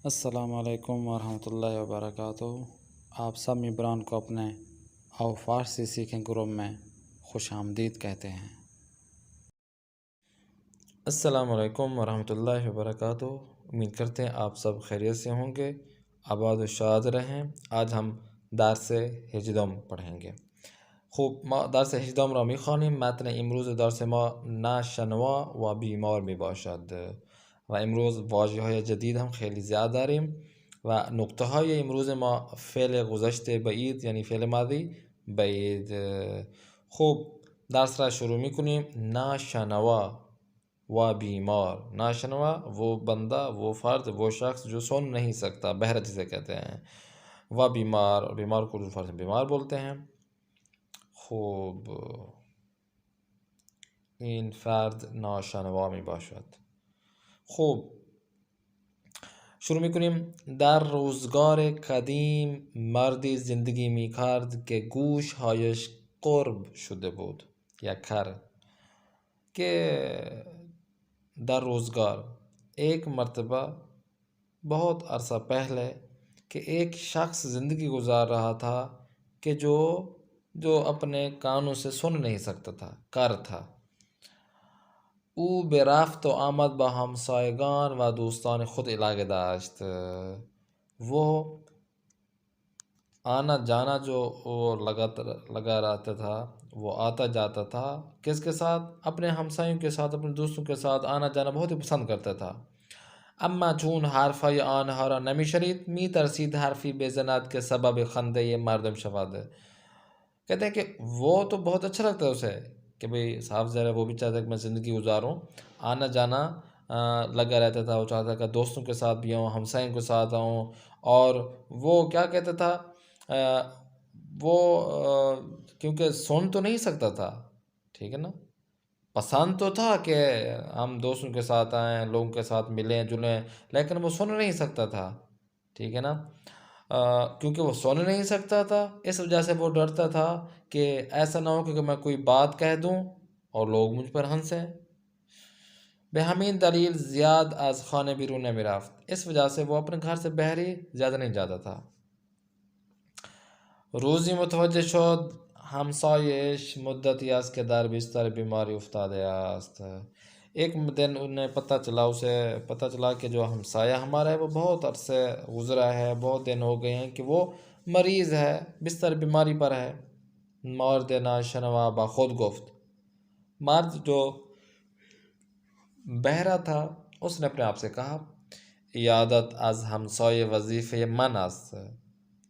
السلام علیکم ورحمۃ اللہ وبرکاتہ۔ آپ سب ممبران کو اپنے آؤ فارسی سیکھیں گروپ میں خوش آمدید کہتے ہیں۔ السلام علیکم ورحمۃ اللہ وبرکاتہ۔ امید کرتے ہیں آپ سب خیریت سے ہوں گے، آباد و شاد رہیں۔ آج ہم درس هجدهم پڑھیں گے. خوب، ما درس هجدهم را میخوانیم. متن امروز درس ما ناشنوا و بیمار میباشد و امروز واژه های جدید هم خیلی زیاد داریم و نقطه های امروز ما فعل گذشته بعید یعنی فعل ماضی بعید. خوب، درس را شروع میکنیم. ناشنوا و بیمار. ناشنوا وہ بندہ، وہ فرد، وہ شخص جو سن نہیں سکتا، بہرا جسے کہتے ہیں. و بیمار، بیمار کو اردو فارسی میں بیمار بولتے ہیں. خوب، این فرد ناشنوا می باشد. خوب، شروع میکنیم. در روزگار قدیم مردی زندگی میکرد که گوش هایش قرب شده بود یا کر. کہ در روزگار ایک مرتبہ بہت عرصہ پہلے کہ ایک شخص زندگی گزار رہا تھا کہ جو اپنے کانوں سے سن نہیں سکتا تھا، کر تھا. او به رفت و آمد با همسایگان و دوستان خود علاقه داشت. وہ آنا جانا جو وہ لگا رہتا تھا، وہ آتا جاتا تھا. کس کے ساتھ؟ اپنے ہمسایوں کے ساتھ، اپنے دوستوں کے ساتھ آنا جانا بہت ہی پسند کرتا تھا. اما چون حرفای آنها را نمیشنید میترسید حرفی بزند که سبب خنده مردم شود. کہتے ہیں کہ وہ تو بہت اچھا لگتا ہے اسے کہ بھئی صاحب ذرا وہ بھی چاہتا ہے کہ میں زندگی گزاروں، آنا جانا لگا رہتا تھا. وہ چاہتا کہ دوستوں کے ساتھ بھی آؤں، ہمسایوں کے ساتھ آؤں. اور وہ کیا کہتا تھا، وہ کیونکہ سن تو نہیں سکتا تھا، ٹھیک ہے نا، پسند تو تھا کہ ہم دوستوں کے ساتھ آئیں، لوگوں کے ساتھ ملیں جلیں، لیکن وہ سن نہیں سکتا تھا، ٹھیک ہے نا. کیونکہ وہ سن نہیں سکتا تھا، اس وجہ سے وہ ڈرتا تھا کہ ایسا نہ ہو کہ میں کوئی بات کہہ دوں اور لوگ مجھ پر ہنسیں. به همین دلیل زیاد از خانه بیرون نمیرفت. اس وجہ سے وہ اپنے گھر سے بحری زیادہ نہیں جاتا تھا. روزی متوجه شد همسایش مدتی است که در بستر بیماری افتاده است. ایک دن انہیں پتہ چلا کہ جو ہمسایہ ہمارا ہے وہ بہت عرصے گزرا ہے، بہت دن ہو گئے ہیں کہ وہ مریض ہے، بستر بیماری پر ہے. مرد ناشنوا با خود گفت. مرد جو بہرا تھا اس نے اپنے آپ سے کہا، عیادت از ہمسایه وظیفه من است،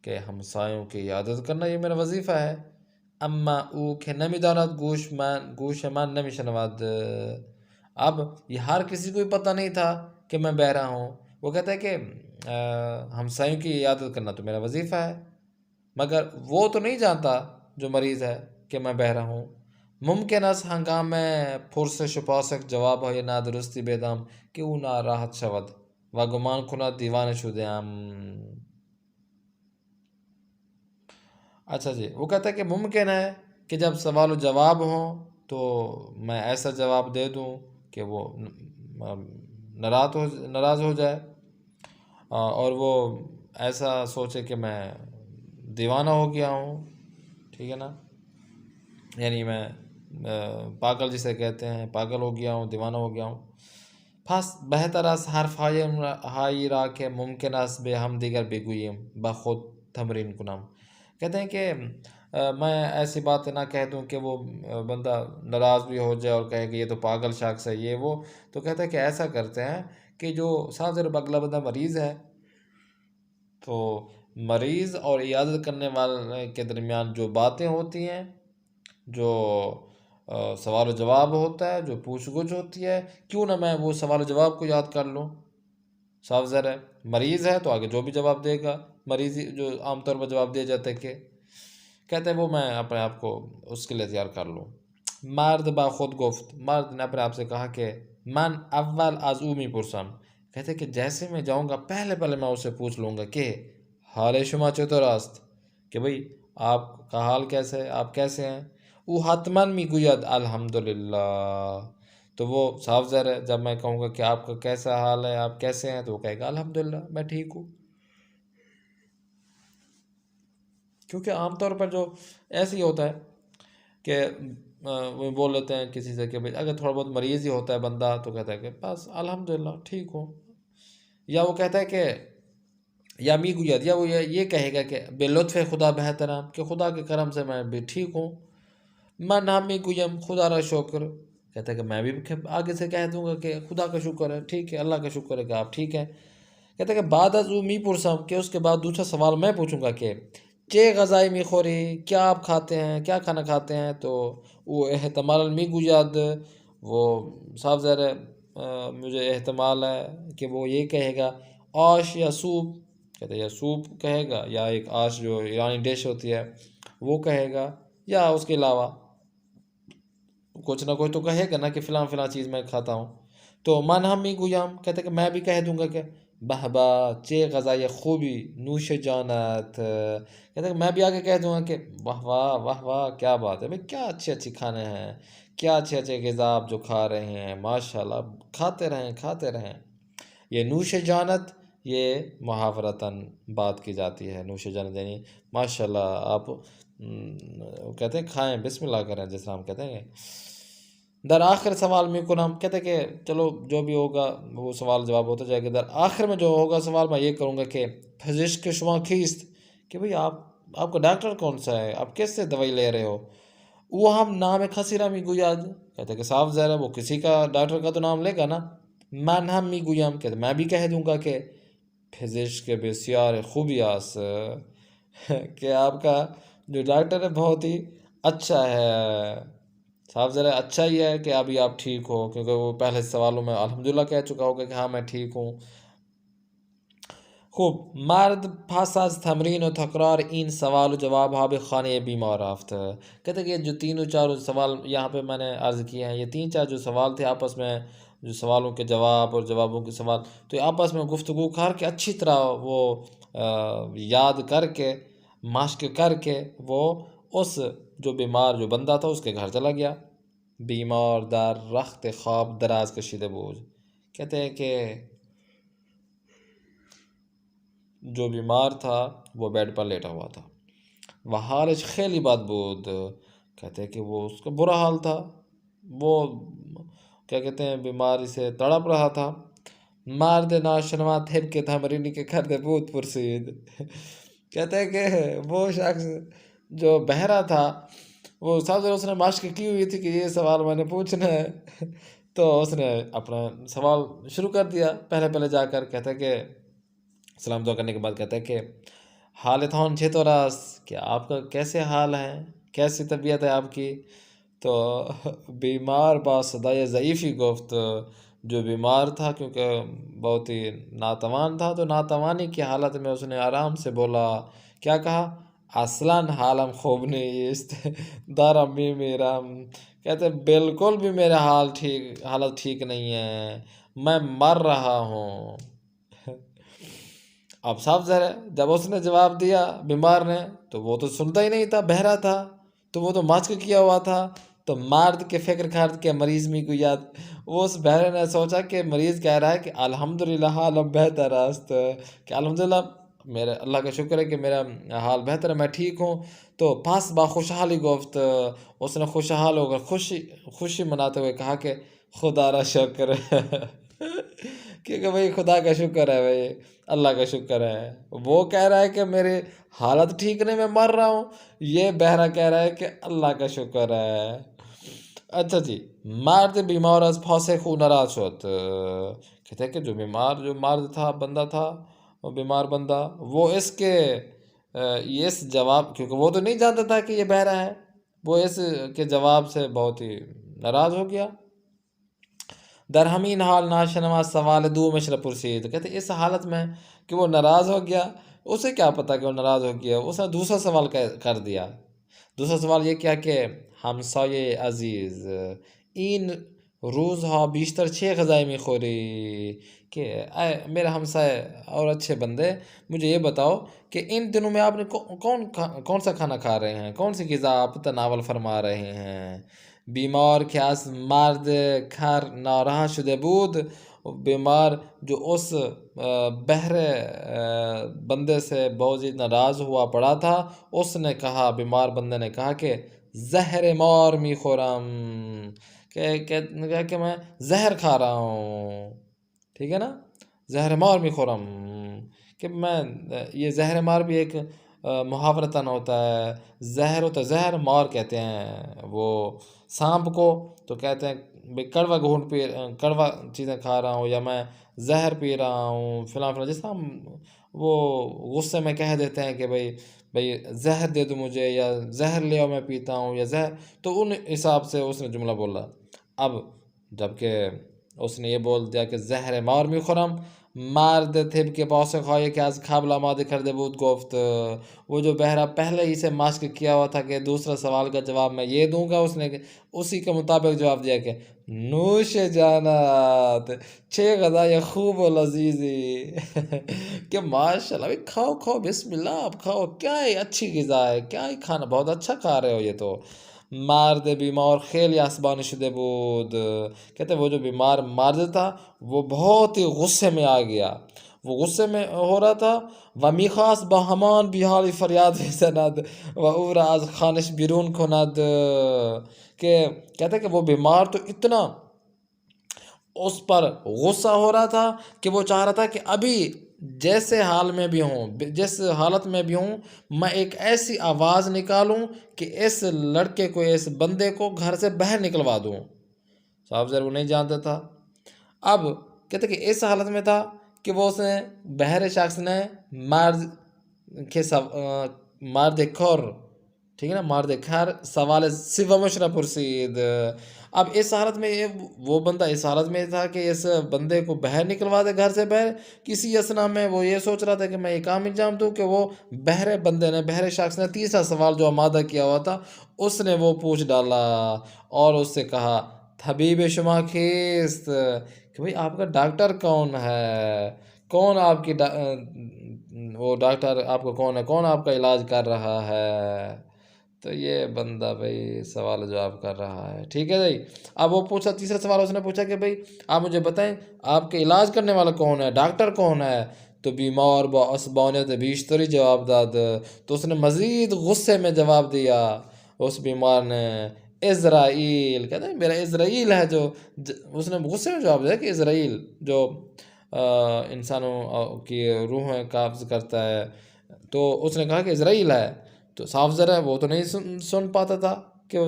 کہ ہمسایوں کی عیادت کرنا یہ میرا وظیفہ ہے. اما او که نمیداند گوش من نمیشنود. اب یہ ہر کسی کو پتہ نہیں تھا کہ میں بہرا ہوں. وہ کہتا ہے کہ ہمسایوں کی عیادت کرنا تو میرا وظیفہ ہے، مگر وہ تو نہیں جانتا جو مریض ہے کہ میں بہرا ہوں. ممکن است هنگام پرسش و پاسخ جوابهای نادرستی بدم که او ناراحت شود و گمان کند دیوانه شده ام. اچھا جی، وہ کہتا ہے کہ ممکن ہے کہ جب سوال و جواب ہوں تو میں ایسا جواب دے دوں کہ وہ ناراض ہو جائے اور وہ ایسا سوچے کہ میں دیوانہ ہو گیا ہوں، ٹھیک ہے نا، یعنی میں پاگل جسے کہتے ہیں، پاگل ہو گیا ہوں، دیوانہ ہو گیا ہوں. پس بهتر است حرفهایی را که ممکن است به هم دیگر بگوییم با خود تمرین کنم. کہتے ہیں کہ میں ایسی بات نہ کہہ دوں کہ وہ بندہ ناراض بھی ہو جائے اور کہے کہ یہ تو پاگل شخص ہے، یہ وہ. تو کہتا ہے کہ ایسا کرتے ہیں کہ جو صادر اگلا بندہ مریض ہے تو مریض اور عیادت کرنے والے کے درمیان جو باتیں ہوتی ہیں، جو سوال و جواب ہوتا ہے، جو پوچھ گچھ ہوتی ہے، کیوں نہ میں وہ سوال و جواب کو یاد کر لوں. صاف ظاہر ہے مریض ہے تو آگے جو بھی جواب دے گا، مریض جو عام طور پر جواب دیا جاتا ہے کہ کہتے ہیں وہ میں اپنے آپ کو اس کے لیے تیار کر لوں. مرد با خود گفت. مرد نے اپنے آپ سے کہا کہ من اول از او میپرسم. کہتے ہیں کہ جیسے میں جاؤں گا پہلے میں اسے پوچھ لوں گا کہ حال شما چطور است، کہ بھئی آپ کا حال کیسے ہے، آپ کیسے ہیں. او حتما میگوید الحمدللہ. تو وہ صاف ظاہر ہے جب میں کہوں گا کہ آپ کا کیسا حال ہے، آپ کیسے ہیں، تو وہ کہے گا الحمدللہ میں ٹھیک ہوں. کیونکہ عام طور پر جو ایسے ہی ہوتا ہے کہ وہ بول لیتے ہیں کسی سے کہ بھائی اگر تھوڑا بہت مریض ہی ہوتا ہے بندہ تو کہتا ہے کہ بس الحمدللہ ٹھیک ہوں، یا وہ کہتا ہے کہ یا می گوید، یا وہ یہ کہے گا کہ بے لطف خدا بہترم، کہ خدا کے کرم سے میں بھی ٹھیک ہوں. من ہم می گویم خدا را شکر، کہتا ہے کہ میں بھی آگے سے کہہ دوں گا کہ خدا کا شکر ہے، ٹھیک ہے، اللہ کا شکر ہے کہ آپ ٹھیک ہیں. کہتا ہے کہ بعد از او می پرسم، کہ اس کے بعد دوسرا سوال میں پوچھوں گا کہ چے غذائی می خوری، کیا آپ کھاتے ہیں، کیا کھانا کھاتے ہیں. تو وہ احتمال می گوید، وہ صاف ظاہر ہے مجھے احتمال ہے کہ وہ یہ کہے گا آش یا سوپ، کہتے ہیں یا سوپ کہے گا، یا ایک آش جو ایرانی ڈش ہوتی ہے وہ کہے گا، یا اس کے علاوہ کچھ نہ کچھ تو کہے گا نا کہ فلاں فلاں چیز میں کھاتا ہوں. تو من ہم می گویم، کہتے کہ میں بھی کہہ دوں گا کہ بہبا چے غذائے خوبی نوش جانت، کہتے کہ میں بھی آگے کہہ دوں گا کہ واہ واہ واہ واہ کیا بات ہے بھائی، کیا اچھے اچھے کھانے ہیں، کیا اچھے اچھے غذا آپ جو کھا رہے ہیں، ماشاء اللہ کھاتے رہیں کھاتے رہیں. یہ نوش جانت یہ محاورتاً بات کی جاتی ہے. نوش جانت یعنی ماشاء اللہ آپ کہتے ہیں کھائیں، بسم اللہ کریں، جس طرح ہم کہتے ہیں. در آخر سوال میں کنم، کہتے کہ چلو جو بھی ہوگا وہ سوال جواب ہوتا جائے گا. در آخر میں جو ہوگا سوال میں یہ کروں گا کہ پزشک شما کیست، کہ بھئی آپ کا ڈاکٹر کون سا ہے، آپ کس سے دوائی لے رہے ہو. وہ ہم نام خسیرہ می گوید، کہتے کہ صاف ظاہر ہے وہ کسی کا ڈاکٹر کا تو نام لے گا نا. من ہم می گویم، کہتے میں بھی کہہ دوں گا کہ پزشک بسیار خوبی آس، کہ آپ کا جو ڈاکٹر ہے بہت ہی اچھا ہے. صاف ذرا اچھا ہی ہے کہ ابھی آپ ٹھیک ہو، کیونکہ وہ پہلے سوالوں میں الحمدللہ کہہ چکا ہوگا کہ ہاں میں ٹھیک ہوں. خوب مرد پس از تمرین و تکرار این سوال و جواب ها به خانه بیمار رفت. کہتے کہ یہ جو تین و چار سوال یہاں پہ میں نے عرض کیے ہیں، یہ تین چار جو سوال تھے آپس میں، جو سوالوں کے جواب اور جوابوں کے سوال، تو یہ آپس میں گفتگو کر کے اچھی طرح وہ یاد کر کے مشق کر کے وہ اس جو بیمار جو بندہ تھا اس کے گھر چلا گیا. بیمار در رخت خواب دراز کشیده بود. کہتے ہیں کہ جو بیمار تھا وہ بیڈ پر لیٹا ہوا تھا. وہ حالش خیلی بد بود، کہتے ہیں کہ وہ اس کا برا حال تھا، وہ کیا کہتے ہیں بیماری سے تڑپ رہا تھا. مرد ناشنوا تھب کے تمرینی کے کرده بود پرسید. کہتے ہیں کہ وہ شخص جو بہرا تھا وہ سب اس نے مشق کی ہوئی تھی کہ یہ سوال میں نے پوچھنا ہے. تو اس نے اپنا سوال شروع کر دیا پہلے جا کر. کہتا ہے کہ سلام دعا کرنے کے بعد کہتا ہے کہ حالت ہون چھے تو راس، کہ آپ کا کیسے حال ہے، کیسی طبیعت ہے آپ کی. تو بیمار با صدای ضعیفی گفت، جو بیمار تھا کیونکہ بہت ہی ناتوان تھا تو ناتوانی کی حالت میں اس نے آرام سے بولا، کیا کہا، اصلاً حالم خوب نیست دارم میمیرم. کہتے بالکل بھی میرا حالت ٹھیک نہیں ہے، میں مر رہا ہوں. اب صاف ظاہر ہے جب اس نے جواب دیا بیمار نے تو وہ تو سنتا ہی نہیں تھا، بہرا تھا، تو وہ تو مشق کیا ہوا تھا. تو مرد کے فکر کرد کے مریض می گوید، وہ اس بہرے نے سوچا کہ مریض کہہ رہا ہے کہ الحمدللہ حالم بہتر است، کہ الحمدللہ میرے اللہ کا شکر ہے کہ میرا حال بہتر ہے، میں ٹھیک ہوں. تو پاس با خوشحالی گفت، اس نے خوشحال ہو کر خوشی مناتے ہوئے کہا کہ خدا را شکر ہے. کیونکہ بھائی خدا کا شکر ہے، بھائی اللہ کا شکر ہے. وہ کہہ رہا ہے کہ میری حالت ٹھیک نہیں، میں مر رہا ہوں، یہ بہرا کہہ رہا ہے کہ اللہ کا شکر ہے. اچھا جی، مرد بیمار از پاسخ او ناراض شد. کہتے ہیں کہ جو مرد تھا، بندہ تھا، وہ بیمار بندہ، وہ اس جواب، کیونکہ وہ تو نہیں جانتا تھا کہ یہ بہرا ہے، وہ اس کے جواب سے بہت ہی ناراض ہو گیا. در ہمین حال ناشنوا سوال دو مشر پرسید. کہتے اس حالت میں کہ وہ ناراض ہو گیا، اسے کیا پتا کہ وہ ناراض ہو گیا، اس نے دوسرا سوال کر دیا. دوسرا سوال یہ کیا کہ ہمسایہ عزیز این روز ہا بیشتر چھ غذائی می خوری، کہ اے میرے ہمسائے اور اچھے بندے مجھے یہ بتاؤ کہ ان دنوں میں آپ نے کون سا کھانا کھا رہے ہیں، کون سی غذا آپ تناول فرما رہے ہیں. بیمار که از مرد کر ناراحت شده بود، بیمار جو اس بہر بندے سے بہت ہی ناراض ہوا پڑا تھا، اس نے کہا، بیمار بندے نے کہا کہ زہر مار می خورم، کہ میں زہر کھا رہا ہوں، ٹھیک ہے نا، زہر مار می خورم، کہ میں یہ زہر مار بھی ایک محاورتاً ہوتا ہے، زہر ہوتا ہے، زہر مار کہتے ہیں وہ سانپ کو، تو کہتے ہیں بھئی کڑوا گھونٹ پی، کڑوا چیزیں کھا رہا ہوں، یا میں زہر پی رہا ہوں فلاں فلاں، جیسا ہم وہ غصے میں کہہ دیتے ہیں کہ بھئی زہر دے دو مجھے، یا زہر لے آؤ میں پیتا ہوں، یا زہر، تو ان حساب سے اس نے جملہ بولا۔ اب جب کہ اس نے یہ بول دیا کہ زہر مار می خورم، مرد طب کے پاس خواهی که از قبل آماده کرده بود گفت، وہ جو بہرا پہلے ہی سے مشق کیا ہوا تھا کہ دوسرا سوال کا جواب میں یہ دوں گا، اس نے اسی کے مطابق جواب دیا کہ نوش جانت چه غذای خوب و لذیذی، کہ ماشاءاللہ بھائی کھاؤ کھاؤ، بسم اللہ، آپ کھاؤ، کیا ہی اچھی غذا ہے، کیا ہی کھانا، بہت اچھا کھا رہے ہو یہ تو۔ مرد بیمار خیلی عصبانی شده بود، کہتے ہیں وہ جو بیمار مرد تھا وہ بہت ہی غصے میں آ گیا، وہ غصے میں ہو رہا تھا، و میخواست با همان بیحالی فریاد بزند و او را از خانش بیرون کند، کہ کہتے ہیں کہ وہ بیمار تو اتنا اس پر غصہ ہو رہا تھا کہ وہ چاہ رہا تھا کہ ابھی جیسے حال میں بھی ہوں، جس حالت میں بھی ہوں، میں ایک ایسی آواز نکالوں کہ اس لڑکے کو، اس بندے کو گھر سے باہر نکلوا دوں۔ صاحب ضرور نہیں جانتا تھا۔ اب کہتے کہ اس حالت میں تھا کہ وہ اس نے بہرے شخص نے مرد کھر، ٹھیک ہے نا، مرد کھر سوال سومش را پرسید۔ اب اس حالت میں وہ بندہ اس حالت میں تھا کہ اس بندے کو باہر نکلوا دے گھر سے باہر، کسی اسنا میں وہ یہ سوچ رہا تھا کہ میں یہ کام انجام دوں، کہ وہ بہرے بندے نے، بہرے شخص نے تیسرا سوال جو آمادہ کیا ہوا تھا اس نے وہ پوچھ ڈالا، اور اس سے کہا طبیب شما کیست، کہ بھئی آپ کا ڈاکٹر کون ہے، کون آپ کی وہ ڈاکٹر آپ کو کون ہے، کون آپ کا علاج کر رہا ہے۔ تو یہ بندہ بھئی سوال جواب کر رہا ہے، ٹھیک ہے بھئی۔ اب وہ پوچھا، تیسرا سوال اس نے پوچھا کہ بھئی آپ مجھے بتائیں آپ کے علاج کرنے والا کون ہے، ڈاکٹر کون ہے؟ تو بیمار با عصبانیت بیشتری جواب داد، تو اس نے مزید غصے میں جواب دیا اس بیمار نے، اسرائیل، کہتے ہیں میرا اسرائیل ہے، جو اس نے غصے میں جواب دیا کہ اسرائیل جو انسانوں کی روحیں قابض کرتا ہے، تو اس نے کہا کہ اسرائیل ہے، تو صاف ذرا وہ تو نہیں سن پاتا تھا کہ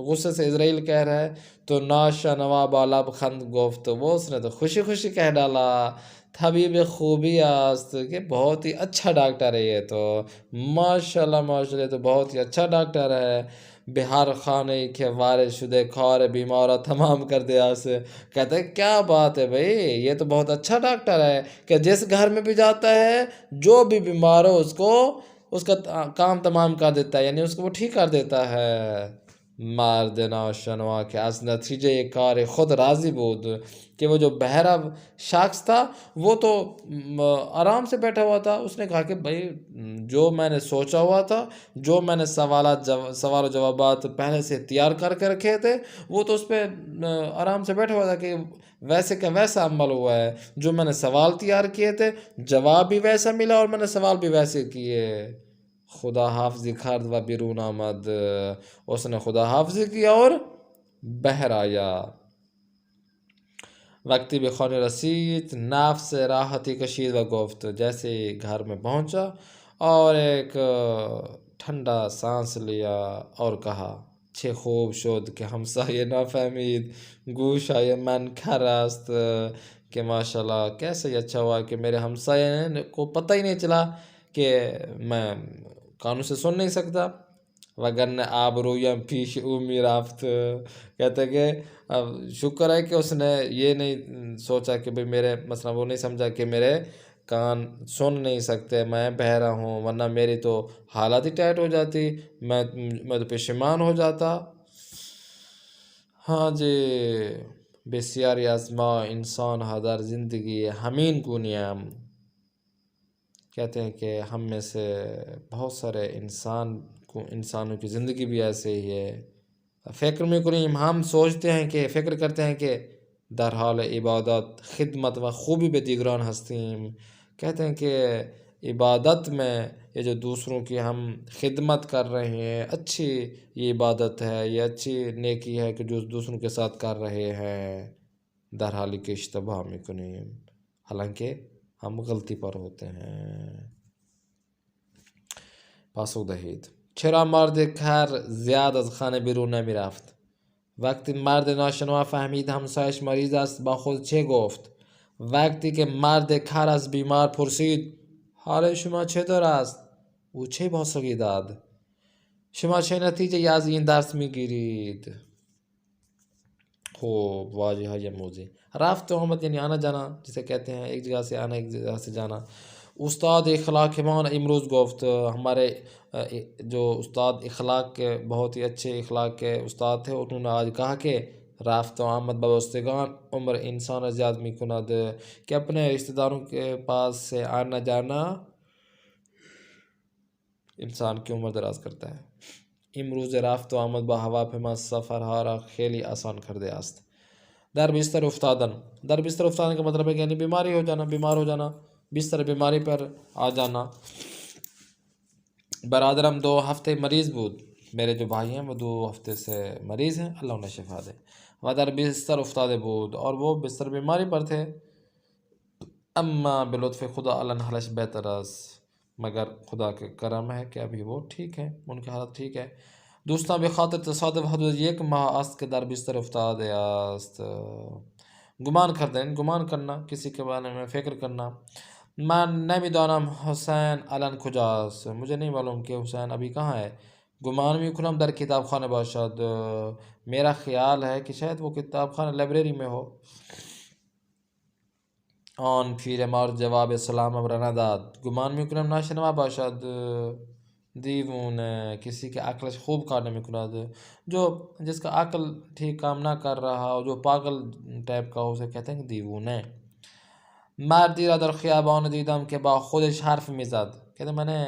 غصے سے اسرائیل کہہ رہا ہے، تو ناشا نواب لب خند گفت، وہ اس نے تو خوشی خوشی کہہ ڈالا طبیب خوبی است، کہ بہت ہی اچھا ڈاکٹر ہے یہ تو، ماشاءاللہ ماشاءاللہ، تو بہت ہی اچھا ڈاکٹر ہے، بہار خانے کے وارد شدے کھار بیمارہ تمام کر دیا سے، کہتے ہیں کیا بات ہے بھئی، یہ تو بہت اچھا ڈاکٹر ہے کہ جس گھر میں بھی جاتا ہے جو بھی بیمار ہو اس کو اس کا کام تمام کر دیتا ہے، یعنی اس کو وہ ٹھیک کر دیتا ہے۔ مرد ناشنوا کہ از نتیجہ کار خود راضی بود، کہ وہ جو بہرا شخص تھا وہ تو آرام سے بیٹھا ہوا تھا، اس نے کہا کہ بھائی جو میں نے سوچا ہوا تھا، جو میں نے سوال و جوابات پہلے سے تیار کر کے رکھے تھے، وہ تو اس پہ آرام سے بیٹھا ہوا تھا کہ ویسے کا ویسا عمل ہوا ہے، جو میں نے سوال تیار کیے تھے جواب بھی ویسا ملا، اور میں نے سوال بھی ویسے کیے۔ خدا حافظی کرد و بیرون آمد، اس نے خدا حافظی کیا اور بہر آیا۔ وقتی به خانه رسید نفس راحتی کشید و گفت، جیسے ہی گھر میں پہنچا اور ایک ٹھنڈا سانس لیا اور کہا چه خوب شد که همسایه نفهمید گوشای من کر است، کہ ماشاءاللہ کیسے ہی اچھا ہوا کہ میرے ہمسائے کو پتہ ہی نہیں چلا کہ میں کانوں سے سن نہیں سکتا، وگرنہ آبرویم پیش او می رفت، کہتے کہ اب شکر ہے کہ اس نے یہ نہیں سوچا کہ بھئی میرے مثلا وہ نہیں سمجھا کہ میرے کان سن نہیں سکتے، میں بہرا ہوں، ورنہ میری تو حالت ہی ٹائٹ ہو جاتی، میں تو پشیمان ہو جاتا۔ ہاں جی، بسیاری از ما انسان ها در زندگی همین گونیم، کہتے ہیں کہ ہم میں سے بہت سارے انسانوں کی زندگی بھی ایسے ہی ہے، فکر میکنیم ہم سوچتے ہیں کہ فکر کرتے ہیں کہ در حال عبادت خدمت و خوبی به دیگران هستیم. کہتے ہیں کہ عبادت میں یہ جو دوسروں کی ہم خدمت کر رہے ہیں اچھی یہ عبادت ہے، یہ اچھی نیکی ہے کہ جو دوسروں کے ساتھ کر رہے ہیں. در حالی که اشتباه میکنیم، حالانکہ ہم غلطی پر ہوتے ہیں. پاسخ دهید. چرا مرد کر زیاد از خانه بیرون نمیرفت؟ وقتی مرد ناشنوا فهمید همسایش مریض است با خود چه گفت؟ وقتی که مرد کر از بیمار پرسید حال شما چطور است؟ او چه پاسخی داد؟ شما چه نتیجه از این درس میگیرید؟ خوب، واجه های موزی. رفت آمد یعنی آنا جانا جسے کہتے ہیں ایک جگہ سے آنا ایک جگہ سے جانا. استاد اخلاق مان امروز گفت، ہمارے جو استاد اخلاق کے بہت ہی اچھے اخلاق کے استاد تھے، انہوں نے آج کہا کہ رفت آمد ببستگان عمر انسان زیاد میکند، کہ اپنے رشتہ داروں کے پاس سے آنا جانا انسان کی عمر دراز کرتا ہے. امروز رفت آمد با هواپیما سفرها را خیلی آسان کرده است. در بستر افتادن. در بستر افتادن کا مطلب ہے کہ یعنی بیماری ہو جانا، بیمار ہو جانا، بستر بیماری پر آ جانا. برادرم 2 ہفتے مریض بود. میرے جو بھائی ہیں وہ 2 ہفتے سے مریض ہیں، اللہ انہیں شفا دے. و در بستر افتاده بود، اور وہ بستر بیماری پر تھے. اما بلطف خدا الان حالش بہتر است، مگر خدا کے کرم ہے کہ ابھی وہ ٹھیک ہے، ان کی حالت ٹھیک ہے. دوستان به خاطر تصادف حدود 1 ماه است که در بستر افتاده است. گمان کردن، گمان کرنا، کسی کے بارے میں فکر کرنا. من نمیدانم حسین الان کجاست. مجھے نہیں معلوم کہ حسین ابھی کہاں ہے. گمان میکنم در کتاب خانه باشد. میرا خیال ہے کہ شاید وہ کتاب خانه لائبریری میں ہو. آن پیرمرد جواب سلامم را نداد. گمان میکنم ناشنوا باشد. دیوونه، کسی که عقلش خوب کار نمیکند، جو جس کا عقل ٹھیک کام نہ کر رہا اور جو پاگل ٹائپ کا ہو، اسے کہتے ہیں کہ دیوونه. مردی را در خیابان دیدم که با خودش حرف میزد. کہتے ہیں میں نے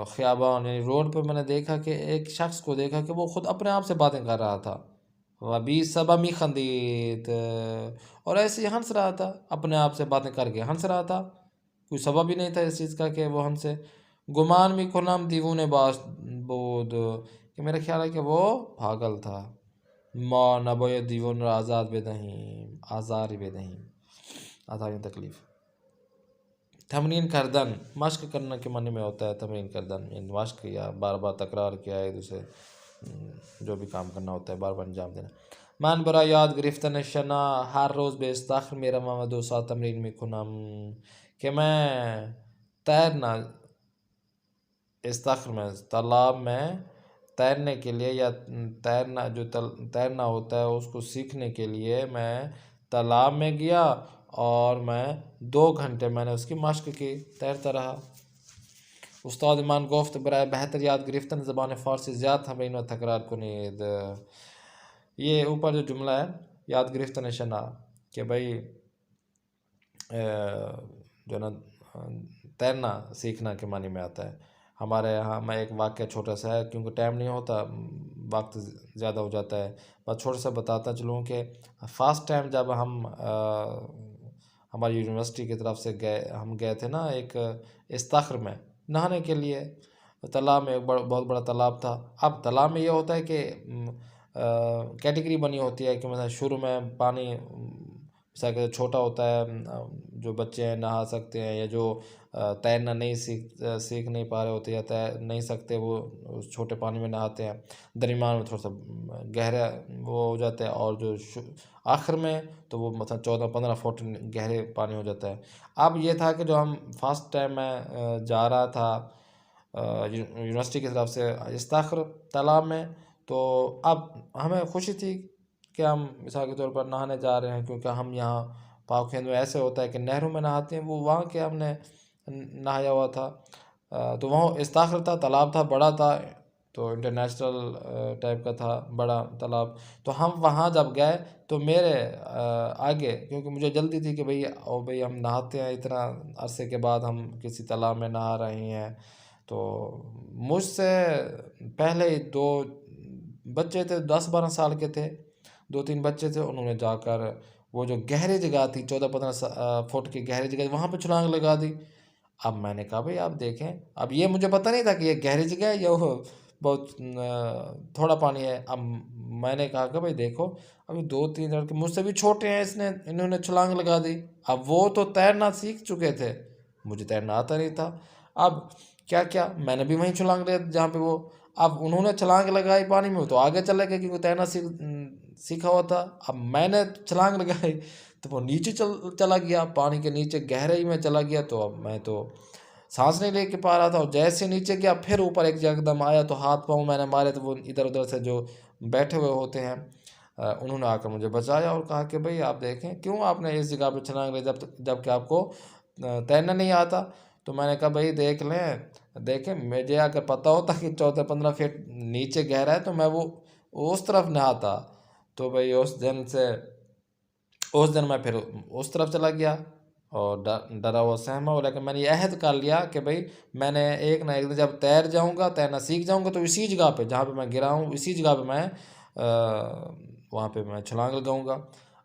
خیابان یعنی روڈ پہ میں نے دیکھا کہ ایک شخص کو دیکھا کہ وہ خود اپنے آپ سے باتیں کر رہا تھا. و بی سبب میخندید، اور ایسے ہی ہنس رہا تھا، اپنے آپ سے باتیں کر کے ہنس رہا تھا، کوئی سبب ہی نہیں تھا اس چیز کا کہ وہ ہنسے. گمان میکنم دیوونه بود، کہ میرا خیال ہے کہ وہ پاگل تھا. ما نباید دیوان را آزاد بدهیم، آزاری بدهیم، آزاری تکلیف. تمرین کردن، مشق کرنا کے معنی میں ہوتا ہے تمرین کردن، یعنی مشق یا بار بار تکرار کیا ہے دوسرے جو بھی کام کرنا ہوتا ہے بار بار انجام دینا. من برای یاد گرفتن شنا هر روز به استخر میروم و 2 ساعت تمرین میکنم. کہ میں تیرنا استخر میں تالاب میں تیرنے کے لیے، یا تیرنا جو تیرنا ہوتا ہے اس کو سیکھنے کے لیے میں تالاب میں گیا اور میں 2 گھنٹے میں نے اس کی مشق کی، تیرتا رہا. استاد من گفت برای بہتر یاد گرفتن زبان فارسی زیاد تمرین و تکرار کنید. یہ اوپر جو جملہ ہے یاد گرفتن شنا، کہ بھائی جو نا تیرنا سیکھنا کے معنی میں آتا ہے. ہمارے یہاں میں ایک واقعہ چھوٹا سا ہے، کیونکہ ٹائم نہیں ہوتا، وقت زیادہ ہو جاتا ہے، بس چھوٹا سا بتاتا چلوں کہ فرسٹ ٹائم جب ہم ہماری یونیورسٹی کی طرف سے ہم گئے تھے نا ایک استخر میں نہانے کے لیے. تالاب میں ایک بہت بڑا تالاب تھا. اب تالاب میں یہ ہوتا ہے کہ کیٹیگری بنی ہوتی ہے کہ مثلا شروع میں پانی مثلا کہ چھوٹا ہوتا ہے، جو بچے ہیں نہا سکتے ہیں، یا جو تیرنا نہیں سیکھ نہیں پا رہے ہوتے یا تیر نہیں سکتے وہ اس چھوٹے پانی میں نہاتے ہیں. درمیان میں تھوڑا سا گہرا وہ ہو جاتا ہے، اور جو آخر میں تو وہ مثلا 14-15 فٹ گہرے پانی ہو جاتا ہے. اب یہ تھا کہ جو ہم فرسٹ ٹائم میں جا رہا تھا یونیورسٹی کی طرف سے استخر تالاب میں، تو اب ہمیں خوشی تھی کہ ہم مثال کے طور پر نہانے جا رہے ہیں، کیونکہ ہم یہاں پاک میں ایسے ہوتا ہے کہ نہروں میں نہاتے ہیں، وہ وہاں کے ہم نے نہایا ہوا تھا. تو وہاں استخر تھا، تالاب تھا، بڑا تھا، تو انٹرنیشنل ٹائپ کا تھا بڑا تالاب. تو ہم وہاں جب گئے تو میرے آگے، کیونکہ مجھے جلدی تھی کہ بھئی ہم نہاتے ہیں اتنا عرصے کے بعد ہم کسی تالاب میں نہا رہے ہیں، تو مجھ سے پہلے ہی 2 بچے تھے 10-12 سال کے تھے، 2-3 بچے تھے، انہوں نے جا کر وہ جو گہری جگہ تھی 14-15 فٹ کی گہری جگہ وہاں پہ چھلانگ لگا دی۔ اب میں نے کہا بھائی آپ دیکھیں، اب یہ مجھے پتہ نہیں تھا کہ یہ گہری جگہ ہے یا وہ بہت تھوڑا پانی ہے۔ اب میں نے کہا کہ بھائی دیکھو ابھی 2-3 لڑکے مجھ سے بھی چھوٹے ہیں، انہوں نے چھلانگ لگا دی۔ اب وہ تو تیرنا سیکھ چکے تھے، مجھے تیرنا آتا نہیں تھا۔ اب کیا میں نے بھی وہیں چھلانگ لگا جہاں پہ وہ، اب انہوں نے چھلانگ لگائی پانی میں تو آگے چلے گئے کیونکہ تیرنا سیکھا ہوا تھا۔ اب میں نے چھلانگ لگائی تو وہ نیچے چلا گیا، پانی کے نیچے گہرائی میں چلا گیا۔ تو اب میں تو سانس نہیں لے کے پا رہا تھا، اور جیسے نیچے گیا پھر اوپر ایک یکدم آیا تو ہاتھ پاؤں میں نے مارے تو وہ ادھر ادھر سے جو بیٹھے ہوئے ہوتے ہیں انہوں نے آ کر مجھے بچایا اور کہا کہ بھئی آپ دیکھیں کیوں آپ نے اس جگہ پہ چھلانگ لی جب کہ آپ کو تیرنا نہیں آتا۔ تو میں نے کہا بھئی دیکھیں مجھے اگر پتہ ہوتا کہ 14-15 فٹ نیچے گہرا ہے تو میں وہ اس طرف نہاتا۔ تو بھئی اس دن میں پھر اس طرف چلا گیا اور ڈرا ہوا سہما ہوا، لیکن میں نے یہ عہد کر لیا کہ بھئی میں نے ایک نہ ایک دن جب تیرنا سیکھ جاؤں گا تو اسی جگہ پہ جہاں پہ میں گرا ہوں اسی جگہ پہ میں وہاں پہ میں چھلانگ لگاؤں گا۔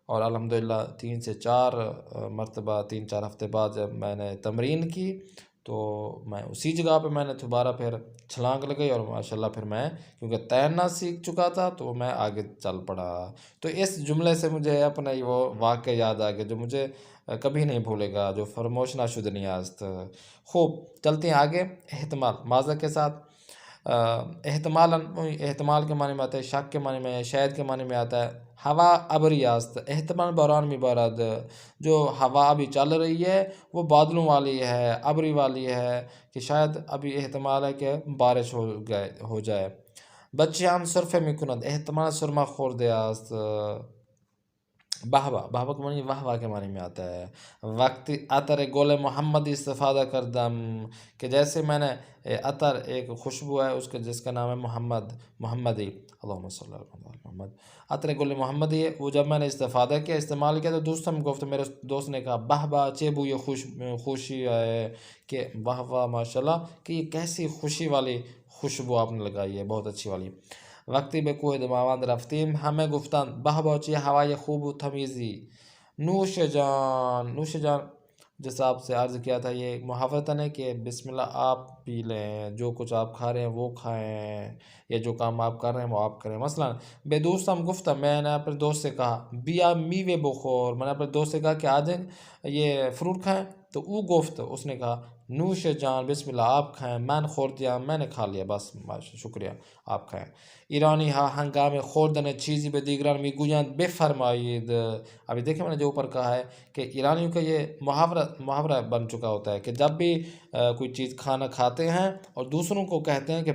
اور الحمدللہ 3 سے 4 مرتبہ 3-4 ہفتے بعد جب میں نے تمرین کی تو میں اسی جگہ پہ میں نے دوبارہ پھر چھلانگ لگائی، اور ماشاءاللہ پھر میں کیونکہ تیرنا سیکھ چکا تھا تو میں آگے چل پڑا۔ تو اس جملے سے مجھے اپنا وہ واقعہ یاد آ گیا جو مجھے کبھی نہیں بھولے گا، جو فراموش نشد نہیں است۔ خوب چلتے ہیں آگے۔ احتمال معذرت کے ساتھ احتمال کے معنی میں آتا ہے، شک کے معنی میں، شاید کے معنی میں آتا ہے ہوا ابری است احتمال باران میں بارد، جو ہوا ابھی چل رہی ہے وہ بادلوں والی ہے، ابری والی ہے کہ شاید ابھی احتمال ہے کہ بارش ہو جائے۔ بچے ہم سرفے میں کنند احتمال سرما خورده است بہوا کے معنی واہ واہ کے معنی میں آتا ہے۔ وقتی عطر گل محمدی استفادہ کردم کہ جیسے میں نے عطر ایک خوشبو ہے اس کے جس کا نام ہے محمدی، اللہم صلی اللہ علیہ محمد، عطر گل محمدی ہے، وہ جب میں نے استعمال کیا تو دوستوں میں گفت، میرے دوست نے کہا بہوا چیبو یہ خوشی ہے کہ واہ واہ ماشاءاللہ کہ یہ کیسی خوشی والی خوشبو آپ نے لگائی ہے، بہت اچھی والی۔ وقتی به کوه دماوند رفتیم همه گفتند به باچه هوای خوب و تمیزی نوش جان جیسا آپ سے عرض کیا تھا یہ ایک محاورتن ہے کہ بسم اللہ آپ پی لیں، جو کچھ آپ کھا رہے ہیں وہ کھائیں، یا جو کام آپ کر رہے ہیں وہ آپ کریں۔ مثلا بے دوستم گفتم میں نے اپنے دوست سے کہا بیا میوے بخور، میں نے اپنے دوست سے کہا کہ آ جائیں یہ فروٹ کھائیں، تو او گفت اس نے کہا نوش جان بسم اللہ آپ کھائیں، من خوردیا میں نے کھا لیا بس شکریہ آپ کھائیں۔ ایرانی ہنگام خوردن چیزی به دیگران میگویند بفرمایید، ابھی دیکھیں میں نے جو اوپر کہا ہے کہ ایرانیوں کا یہ محاورہ بن چکا ہوتا ہے کہ جب بھی کوئی چیز کھانا کھاتے ہیں اور دوسروں کو کہتے ہیں کہ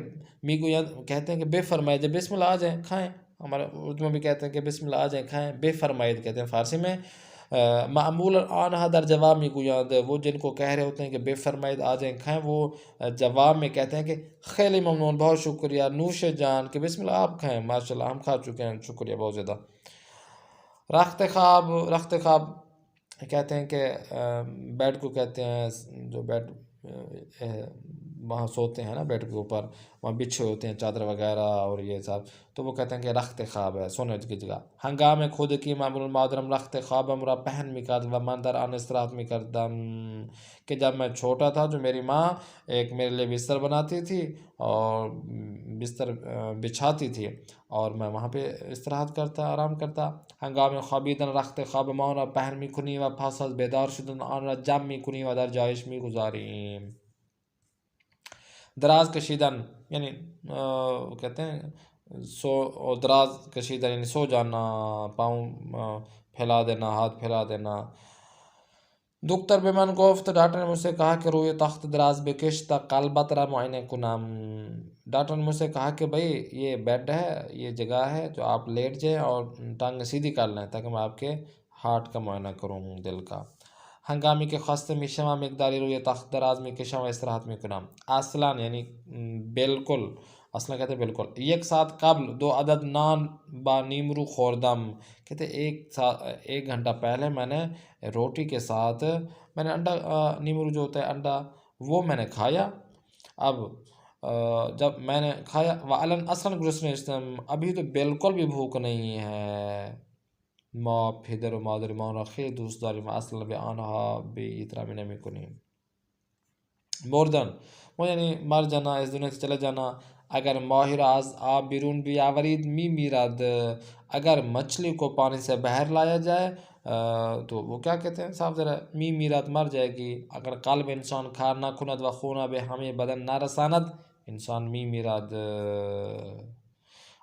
کہتے ہیں کہ بے فرمائید، جب بسم اللہ آ جائیں کھائیں، ہمارے اردو میں بھی کہتے ہیں کہ بسم اللہ آ جائیں کھائیں، بے فرمائید کہتے ہیں فارسی میں۔ معمول آنہا در جواب میگویند، وہ جن کو کہہ رہے ہوتے ہیں کہ بے فرمائید آ جائیں کھائیں، وہ جواب میں کہتے ہیں کہ خیلی ممنون بہت شکریہ، نوش جان کہ بسم اللہ آپ کھائیں، ماشاءاللہ ہم کھا چکے ہیں شکریہ بہت زیادہ۔ رخت خواب کہتے ہیں کہ بیڈ کو کہتے ہیں، جو بیڈ وہاں سوتے ہیں نا بیڈ کے اوپر، وہاں بچھے ہوتے ہیں چادر وغیرہ اور یہ سب، تو وہ کہتے ہیں کہ رخت خواب ہے سونے کی جگہ۔ ہنگام خود کی معمول المادرم رخت خواب ہمرا پہن میں کرد و من در آن استراحت میں کردم، کہ جب میں چھوٹا تھا جو میری ماں ایک میرے لیے بستر بناتی تھی اور بستر بچھاتی تھی اور میں وہاں پہ استراحت کرتا آرام کرتا۔ ہنگام خوابیدن رخت خواب ما را پهن میکنی و پس از بیدار شدن آن را جمع میکنی و در جایش میگذاریم۔ دراز کشیدن یعنی کہتے ہیں دراز کشیدن یعنی سو جانا، پاؤں پھیلا دینا، ہاتھ پھیلا دینا۔ دکتر به من گفت، ڈاکٹر نے مجھ سے کہا کہ روی تخت دراز بکش تا قلبت را معائنه کنم، ڈاکٹر نے مجھ سے کہا کہ بھئی یہ بیڈ ہے، یہ جگہ ہے جو آپ لیٹ جائیں اور ٹانگ سیدھی کر لیں تاکہ میں آپ کے ہارٹ کا معائنہ کروں دل کا۔ ہنگامی کے خسته میشم مقداری روی تخت دراز میکشم و استراحت میکنم، اصلا یعنی بالکل، اصلا کہتے ہیں بالکل، یک ساعت قبل 2 عدد نان با نیمرو خوردم، کہتے ہیں 1 گھنٹہ پہلے میں نے روٹی کے ساتھ میں نے انڈا نیمرو جو ہوتا ہے انڈا وہ میں نے کھایا۔ اب جب میں نے کھایا وعلن اصلاً گرسنے استم ابھی تو بالکل بھی بھوک نہیں ہے ما پدر و مادر ما خیلی دوست داریم و اصلا به آنها به احترام نمیکنیم مردن وہ یعنی مر جانا اس دنیا سے چلے جانا اگر ماہر از آب بیرون بیاورید می میرد اگر مچھلی کو پانی سے باہر لایا جائے تو وہ کیا کہتے ہیں صاحب ذرا می میرد مر جائے گی اگر قلب انسان کار نہ کند و خونا به ہمیں بدن نہ رساند انسان می میرد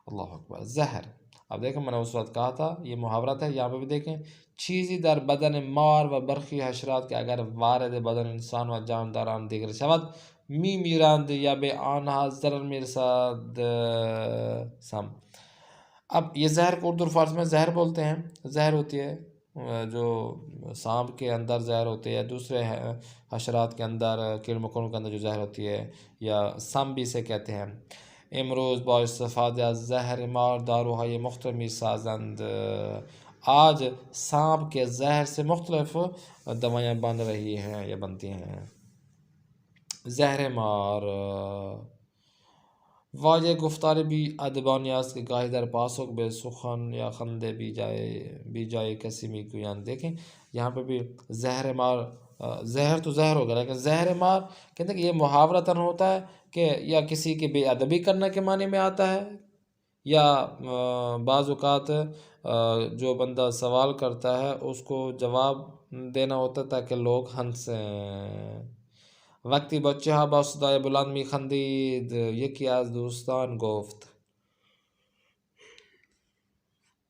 اللہ اکبر زہر اب دیکھیں میں نے اس وقت کہا تھا یہ محاورہ تھا یہاں پہ بھی دیکھیں چیزی در بدن مار و برخی حشرات کے اگر وارد بدن انسان و جانداران دیگر شود می میراند یا به آنها ضرر میرسد سم اب یہ زہر کو اردو فارسی میں زہر بولتے ہیں زہر ہوتی ہے جو سانپ کے اندر زہر ہوتی ہے یا دوسرے حشرات کے اندر کیڑے مکوڑوں کے اندر جو زہر ہوتی ہے یا سم بھی سے کہتے ہیں امروز با استفاده از زہر مار داروهای مختلف می سازند آج سانپ کے زہر سے مختلف دوائیاں بن رہی ہیں یا بنتی ہیں زہر مار واجہ گفتار بھی ادبانی است کہ گاہی در پاسخ به سخن یا خنده بی جای کسی می گویند دیکھیں یہاں پہ بھی زہر مار زہر تو زہر ہوگا لیکن زہر مار کہتے ہیں کہ یہ محاورتاً ہوتا ہے کہ یا کسی کی بے ادبی کرنے کے معنی میں آتا ہے یا بعض اوقات جو بندہ سوال کرتا ہے اس کو جواب دینا ہوتا ہے تاکہ لوگ ہنسیں وقتی بچه ها با صدای بلند میخندید یکی از دوستان گفت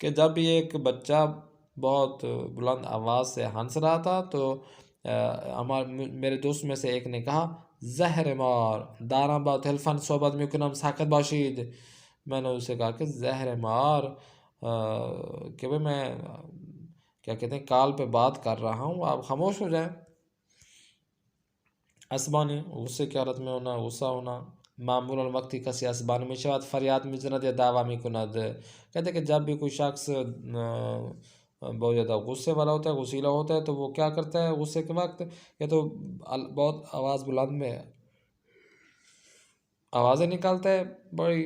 کہ جب یہ ایک بچہ بہت بلند آواز سے ہنس رہا تھا تو میرے دوست میں سے ایک نے کہا زہر مار دارم با تلفن صحبت میکنم ساکت باشید میں نے اسے کہا کہ زہر مار کہ بھئی میں کیا کہتے ہیں کال پہ بات کر رہا ہوں آپ خاموش ہو جائیں عصبانی غصے کی حالت میں ہونا غصہ ہونا معمولاً وقتی کسی عصبانی می شود فریاد میزند یا دعوی میکند کہتے ہیں کہ جب بھی کوئی شخص بہت زیادہ غصے والا ہوتا ہے غصیلا ہوتا ہے تو وہ کیا کرتا ہے غصے کے وقت یا تو بہت آواز بلند میں آوازیں نکالتا ہے بڑی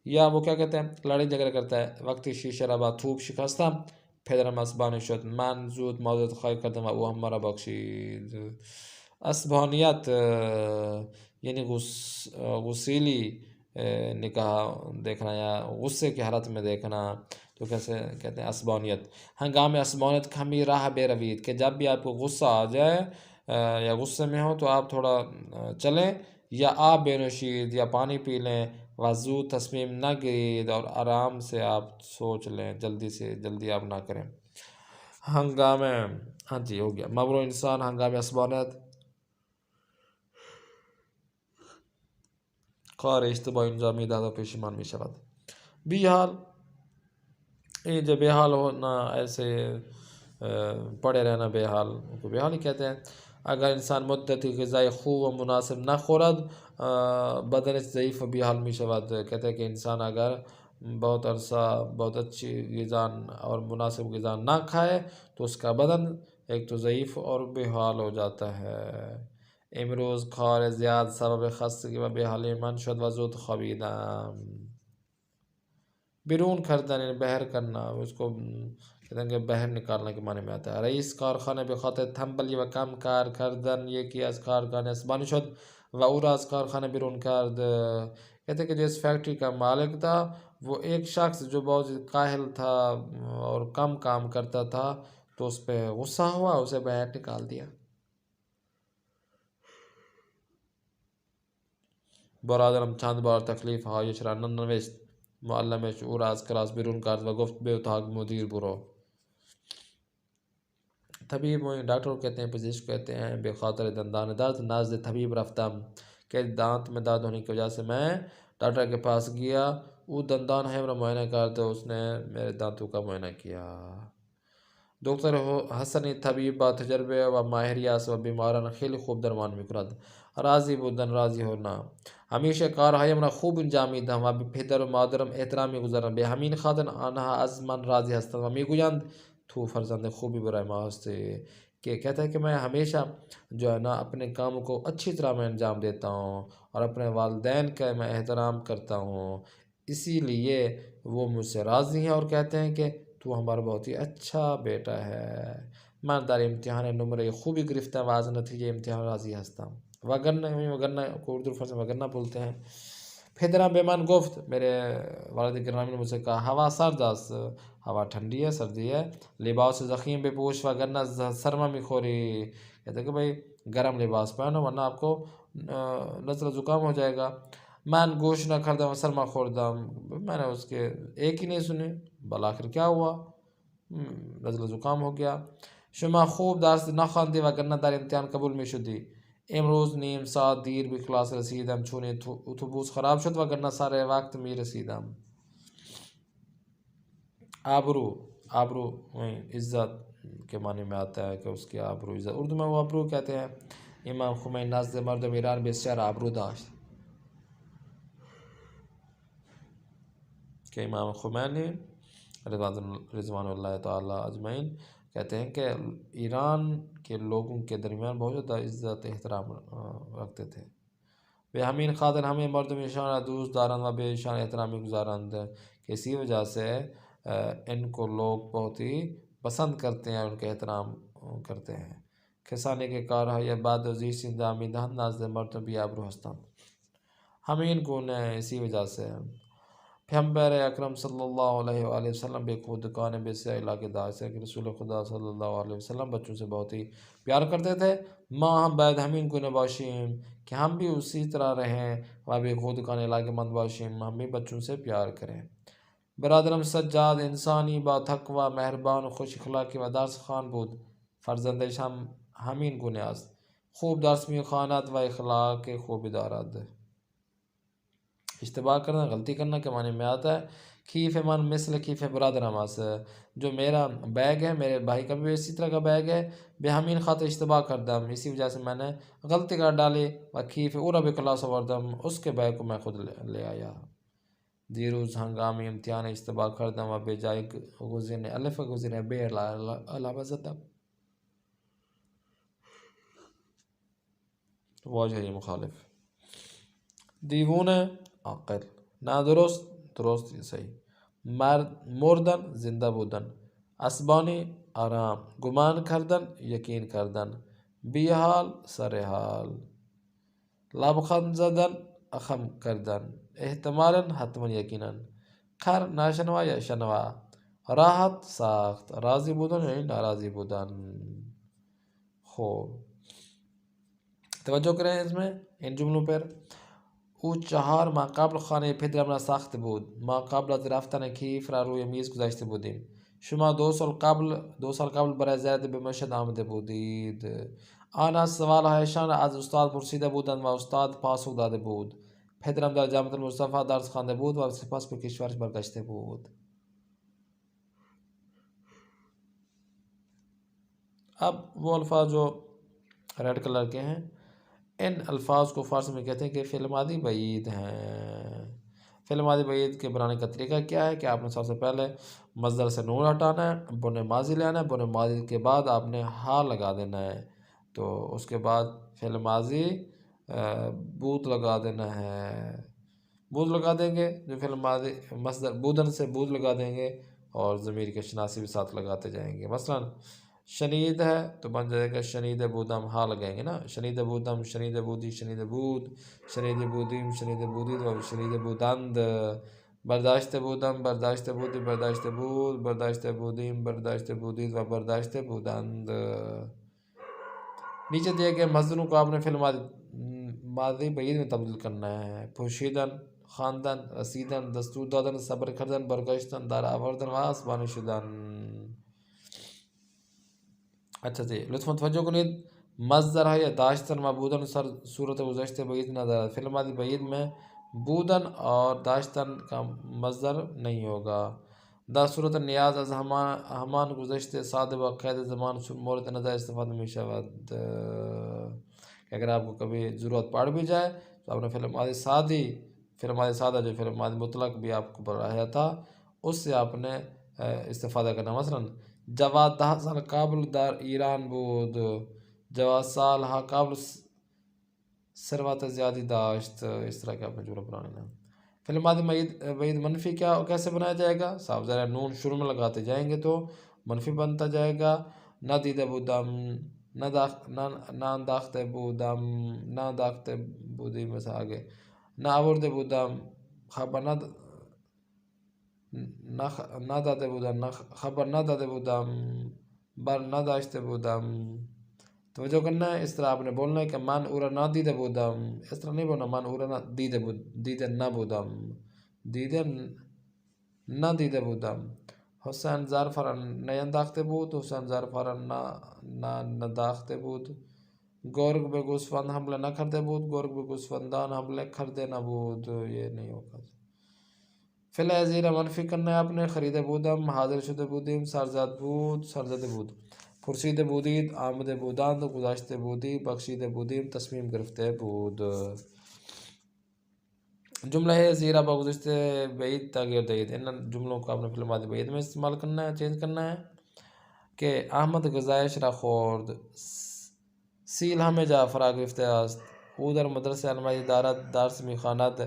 یا وہ کیا کہتے ہیں لڑائی جھگڑا کرتا ہے وقتی شیشه را با توپ شکستم پدرم عصبانی شد من زود معذرت خواهی کردم و او هم مرا بخشید عصبانیت یعنی غسیلی نکاح دیکھنا یا غصے کی حالت میں دیکھنا تو کیسے کہتے ہیں عصبانیت ہنگام عصبانیت کمی راہ بے روید کہ جب بھی آپ کو غصہ آ جائے یا غصے میں ہو تو آپ تھوڑا چلیں یا آپ بے نوشید یا پانی پی لیں وضو تصمیم نہ گرید اور آرام سے آپ سوچ لیں جلدی سے جلدی آپ نہ کریں ہنگام ہاں جی ہو گیا مبرو انسان ہنگام عصبانیت کار اشتباه انجام میدهد و پشیمان میشود بی حال یہ جو بے حال ہونا ایسے پڑے رہنا بے حال کو بے حال ہی کہتے ہیں اگر انسان مدتی غذای خوب و مناسب نہ خورد بدن ضعیف و بے حال می شود کہتے ہیں کہ انسان اگر بہت عرصہ بہت اچھی غذا اور مناسب غذا نہ کھائے تو اس کا بدن ایک تو ضعیف اور بے حال ہو جاتا ہے امروز کار زیاد سبب خستگی و بے حالی من شد و زود خوابیدم بیرون کردن یعنی بہر کرنا اس کو کہتے ہیں کہ بہر نکالنے کے معنی میں آتا ہے رئیس کارخانه به خاطر تنبلی و کم کار کردن یکی از کارکنان عصبانی شد و او را از کارخانه بیرون کرد کہتے ہیں کہ جو اس فیکٹری کا مالک تھا وہ ایک شخص جو بہت کاہل تھا اور کم کام کرتا تھا تو اس پہ غصہ ہوا اسے باہر نکال دیا برادرم چند بار تکلیف هایش را ننوشت معلمش او را از کلاس بیرون کرد و گفت به اتاق مدیر برو طبیب ڈاکٹر کہتے ہیں پزشک کہتے ہیں بے خاطر دندان درد نزد طبیب رفتم کہ دانت میں درد ہونے کی وجہ سے میں ڈاکٹر کے پاس گیا او دندان ہے میرا معائنہ کرتے اس نے میرے دانتوں کا معائنہ کیا دکتر حسنی طبیب با تجربه و ماهری است و بیماران خیلی خوب درمان میکند راضی بودن راضی ہونا همیشه کارهایم را خوب انجام میدهم و به پدر و مادرم احترام میگذارم به همین خاطر آنها از من راضی هستند و میگویند تو فرزند خوبی برای ما هستی کہ کہتا ہے کہ میں ہمیشہ جو ہے نا اپنے کاموں کو اچھی طرح میں انجام دیتا ہوں اور اپنے والدین کا میں احترام کرتا ہوں، اسی لیے وہ مجھ سے راضی ہیں اور کہتے ہیں کہ تو ہمارا بہت ہی اچھا بیٹا ہے. من در امتحان نمره خوبی گرفتم و از نتیجه امتحان راضی هستم. وگرنه کو اردو فارسی وگرنه بولتے ہیں. پدرم به من گفت، میرے والد گرامی نے مجھ سے کہا، ہوا سرد است، ہوا ٹھنڈی ہے، سردی ہے، لباس ضخیم بپوش وگرنه سرما میخوری. کہتے ہیں کہ بھائی گرم لباس پہنو ورنہ آپ کو نزلہ زکام ہو جائے گا. من گوشت نہ کردم و سرما خوردم. میں نے اس کے ایک ہی نہیں سنی، بالآخر کیا ہوا؟ نزلہ زکام ہو گیا. شما خوب درس نخواندی وگرنه در امتحان قبول میشدی. امروز نیم ساعت دیر به کلاس رسیدم چون اتوبوس خراب شد وگرنه سر وقت می رسیدم. آبرو عزت کے معنی میں آتا ہے کہ اس کی آبرو عزت. اردو میں وہ آبرو کہتے ہیں. امام خمینی نزد مردم ایران بسیار آبرو داشت. کہ امام خمینی رضوان اللہ تعالی اجمعین کہتے ہیں کہ ایران کے لوگوں کے درمیان بہت زیادہ عزت احترام رکھتے تھے. بے ہمین خاطر ہمیں مردم ایشان دوست دارند و بے شان احترامی گزارند. کہ اسی وجہ سے ان کو لوگ بہت ہی پسند کرتے ہیں، ان کے احترام کرتے ہیں. کسانی کے کارها یا بعد از این دامی دهند نزد مردم بی آبرو هستند. همین گونه اسی وجہ سے پیغمبر اکرم صلی اللہ علیہ وآلہ وسلم بے خودکان بسیار علاقے داشت ہے کہ رسول خدا صلی اللہ علیہ وسلم بچوں سے بہت ہی پیار کرتے تھے. ما ہم باید همین گونه باشیم کہ ہم بھی اسی طرح رہیں و بے خودکان علاقے مند باشیم، ہم بھی بچوں سے پیار کریں. برادرم سجاد انسانی با تقوی مهربان و خوش اخلاقی و درس خوان بود. فرزندش هم همین گونه است، خوب درس میخواند و اخلاق خوبی دارد. اشتباہ کرنا، غلطی کرنا کے معنی میں آتا ہے کیف من مثل کیف برادرم است. جو میرا بیگ ہے میرے بھائی کا بھی اسی طرح کا بیگ ہے. بے ہمین خاطر اشتباہ کردم، اسی وجہ سے میں نے غلطی کر ڈالی. و کیف او را به کلاس آوردم، اس کے بیگ کو میں خود لے آیا. دیروز ہنگامی امتحان اشتباه کردم و به جای گزینه الف گزینه ب علامه زدم. واژه مخالف. دیوانه عاقل، نادرست درست صحیح. مردن زنده بودن. عصبانی آرام. گمان کردن یقین کردن. بیحال سرحال. لبخند زدن اخم کردن. احتمالاً حتما یقیناً. خر ناشنوا یا شنوا. راحت ساخت. راضی بودن یعنی ناراضی بودن. خوب توجہ کریں اس میں ان جملوں پر. او 4 ماه قبل خانه پدرم را ساخته بود. ما قبل از رفتن کیف را روی میز گذاشته بودیم. شما 2 سال قبل برای زیارت به مشهد آمده بودید. آنها سوالهایشان را از استاد پرسیده بودند و استاد پاسخ داده بود. پدرم در جامعه المصطفی درس خوانده بود و سپس به کشورش برگشته بود. اب وہ الفاظ جو ریڈ کلر کے ہیں ان الفاظ کو فارسی میں کہتے ہیں کہ فعل ماضی بعید ہیں. فعل ماضی بعید کے بنانے کا طریقہ کیا ہے کہ آپ نے سب سے پہلے مصدر سے نون ہٹانا ہے، بن ماضی لینا ہے، بن ماضی کے بعد آپ نے ہا لگا دینا ہے، تو اس کے بعد فعل ماضی بود لگا دینا ہے. بود لگا دیں گے جو فعل ماضی مصدر بودن سے بود لگا دیں گے اور ضمیر کے شناسی بھی ساتھ لگاتے جائیں گے. مثلا شنید ہے تو بن جائے گا شنید بودم، ہا لگائیں گے نا. شنید بودم، شنید بودی، شنید بود، شنید بودیم، شنید بودید و شنید بودند. برداشت بودم، برداشت بودی، برداشت بود، برداشت بودیم، برداشت بودید و برداشت بودند. نیچے دیے گئے مصدروں کو آپ نے فعل ماضی بعید میں تبدیل کرنا ہے. پوشیدن، خواندن، رسیدن، دستور دادن، صبر کردن، برگشتن، در آوردن و اسبانی شدن. اچھا جی لطفاً توجہ کنید. مصدر ہے یا داشتن و بودن صورت گزشتہ بعید ندارد. فعل ماضی بعید میں بودن اور داشتن کا مصدر نہیں ہوگا. دا صورت نیاز از همان گذشته ساده و قید زمان مورد نظر استفاده می شود. اگر آپ کو کبھی ضرورت پڑ بھی جائے تو آپ نے فعل ماضی سادہ جو فعل ماضی مطلق بھی آپ کو پڑھایا تھا اس سے آپ نے استفادہ کرنا. مثلا جواد 10 سال قبل در ایران بود. جواد سالها قبل ثروت زیادی داشت. اس طرح کے اپنے جملہ بنانے ہیں. فعل ماضی بعید منفی کیسے بنایا جائے گا؟ صاف ظاہر ہے نون شروع میں لگاتے جائیں گے تو منفی بنتا جائے گا. نہ دیده بودم، نہ انداخته بودم، نہ انداخته بودیم مثلا آگے. نہ آورده بودم، خبر نہ داده بودم، خبر نہ داده بودم، بر نہ داشته بودم. توجہ کرنا ہے. اس طرح آپ نے بولنا ہے کہ من او را نہ دیده بودم. اس طرح نہیں بولنا من او را دیده نبودم، دیده نہ دیده بودم. حسین ظرف را نینداخته بود، حسین ظرف را نداخته بود. گرگ به گوسفند حمله نکرده بود، گرگ به گوسفندان حمله کرده نبود. یہ نہیں ہوگا. فعل زیرہ منفی کرنا ہے آپ نے. خریده بودم، حاضر شده بودیم، سرزد بود، سرزده بود. پرسیده بودید، آمده بودند، گذاشته بودی، بخشیده بودیم، تصمیم گرفته بود. جملہ ہے زیرہ با گزشتہ بعید تغیر دہید. ان جملوں کو آپ نے فعل ماضی بعید میں استعمال کرنا ہے، چینج کرنا ہے. کہ احمد غذایش را خورد، سیل همه جا فرا گرفته است. او در مدرسه علمی دارد، درس میخواند.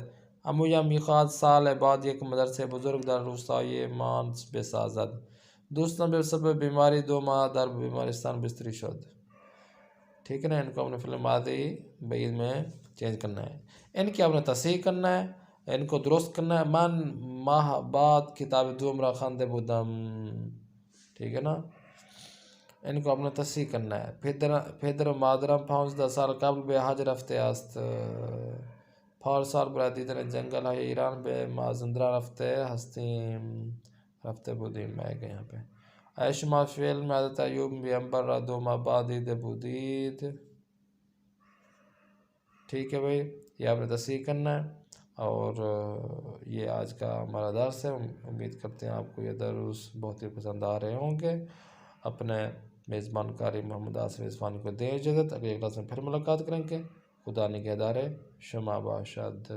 عمویم میخواد سال بعد یک مدرسه بزرگ در روستای مان بسازد. دوستان به سبب بیماری 2 ماہ در بیمارستان بستری شد. ٹھیک ہے نا. ان کو اپنے فعل ماضی بعید میں چینج کرنا ہے. ان کی آپ نے تصحیح کرنا ہے، ان کو درست کرنا ہے. من ماہ بعد کتاب دوم را خوانده بودم. ٹھیک ہے نا. ان کو اپنے تصحیح کرنا ہے. پدر و مادرم 15 سال قبل به حج رفته است. پارسال برای دیدن جنگل های ایران به مازندران رفته هستیم، رفته بودیم. میں گئے یہاں پہ. آیا شما فعل میں حضرت ایوب پیغمبر را 2 ماہ بعد دیده بودید. ٹھیک ہے بھائی، یہ آپ نے تصحیح کرنا ہے. اور یہ آج کا ہمارا درس ہے. امید کرتے ہیں آپ کو یہ درس بہت ہی پسند آ رہے ہوں گے. اپنے میزبان قاری محمد آصف عثمانی کو دیں اجازت. اگلے کلاس میں پھر ملاقات کریں گے. خدا نگہدار. شما باشد.